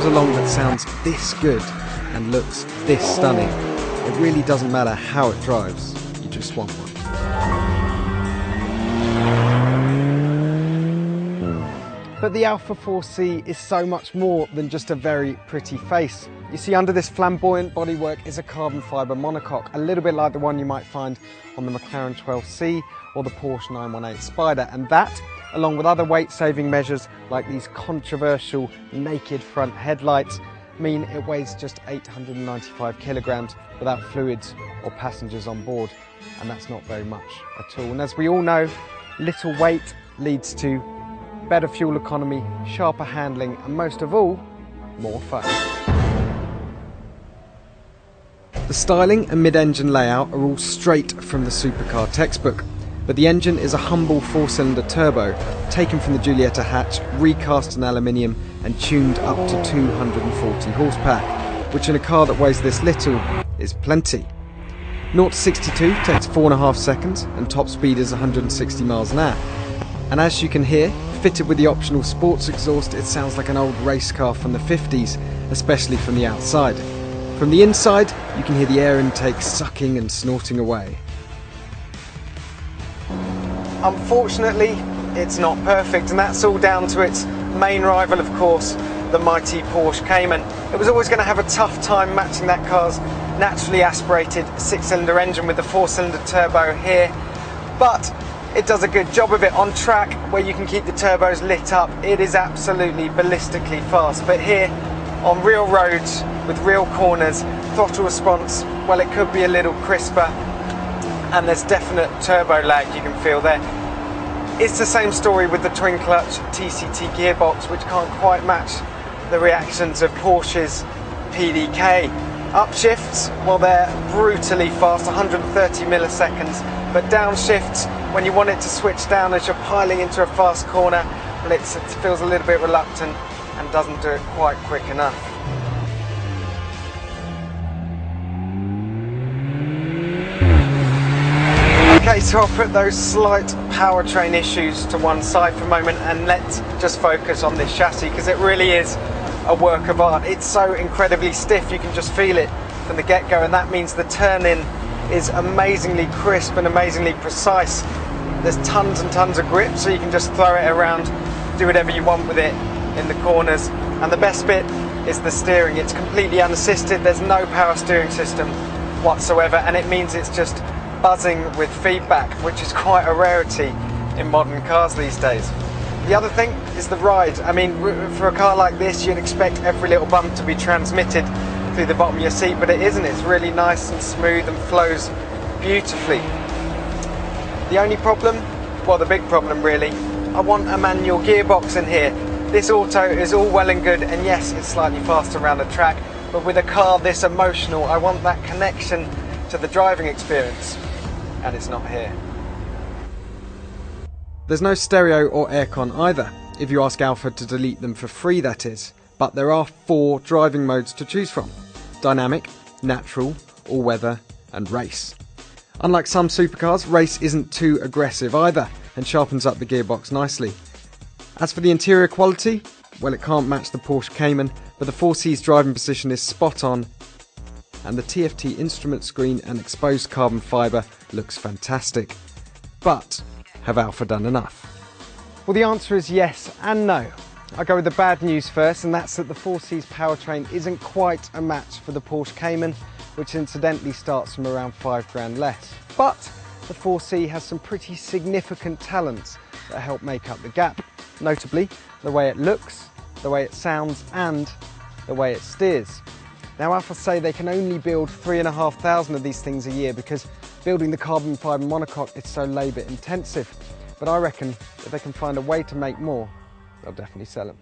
comes along that sounds this good and looks this stunning, it really doesn't matter how it drives, you just want one. But the Alfa 4C is so much more than just a very pretty face. You see, under this flamboyant bodywork is a carbon fibre monocoque, a little bit like the one you might find on the McLaren 12C or the Porsche 918 Spider, and that, along with other weight-saving measures like these controversial naked front headlights, mean it weighs just 895 kilograms without fluids or passengers on board, and that's not very much at all. And as we all know, little weight leads to better fuel economy, sharper handling, and most of all, more fun. The styling and mid-engine layout are all straight from the supercar textbook, but the engine is a humble 4-cylinder turbo, taken from the Giulietta hatch, recast in aluminium and tuned up to 240 horsepower, which in a car that weighs this little is plenty. 0 to 62 takes 4.5 seconds and top speed is 160 miles an hour. And as you can hear, fitted with the optional sports exhaust, it sounds like an old race car from the 50s, especially from the outside. From the inside, you can hear the air intake sucking and snorting away. Unfortunately, it's not perfect, and that's all down to its main rival, of course, the mighty Porsche Cayman. It was always going to have a tough time matching that car's naturally aspirated 6-cylinder engine with the 4-cylinder turbo here, but it does a good job of it. On track, where you can keep the turbos lit up, it is absolutely ballistically fast. But here, on real roads, with real corners, throttle response, well, it could be a little crisper, and there's definite turbo lag you can feel there. It's the same story with the twin-clutch TCT gearbox, which can't quite match the reactions of Porsche's PDK. Upshifts, well, they're brutally fast, 130 milliseconds, but downshifts, when you want it to switch down as you're piling into a fast corner, well, it feels a little bit reluctant and doesn't do it quite quick enough. Okay, so I'll put those slight powertrain issues to one side for a moment and let's just focus on this chassis, because it really is a work of art. It's so incredibly stiff, you can just feel it from the get-go, and that means the turn-in is amazingly crisp and amazingly precise. There's tons and tons of grip, so you can just throw it around, do whatever you want with it in the corners. And the best bit is the steering. It's completely unassisted, there's no power steering system whatsoever, and it means it's just buzzing with feedback, which is quite a rarity in modern cars these days. The other thing is the ride. I mean, for a car like this, you'd expect every little bump to be transmitted through the bottom of your seat, but it isn't. It's really nice and smooth and flows beautifully. The only problem, well, the big problem really, I want a manual gearbox in here. This auto is all well and good, and yes, it's slightly faster around the track, but with a car this emotional, I want that connection to the driving experience, and it's not here. There's no stereo or aircon either, if you ask Alfa to delete them for free, that is. But there are 4 driving modes to choose from: dynamic, natural, all-weather and race. Unlike some supercars, race isn't too aggressive either and sharpens up the gearbox nicely. As for the interior quality, well, it can't match the Porsche Cayman, but the 4C's driving position is spot on, and the TFT instrument screen and exposed carbon fibre looks fantastic. But have Alfa done enough? Well, the answer is yes and no. I'll go with the bad news first, and that's that the 4C's powertrain isn't quite a match for the Porsche Cayman, which incidentally starts from around 5 grand less. But the 4C has some pretty significant talents that help make up the gap, notably the way it looks, the way it sounds and the way it steers. Now, Alfa say they can only build 3,500 of these things a year because building the carbon fibre monocoque is so labour intensive, but I reckon if they can find a way to make more, they'll definitely sell them.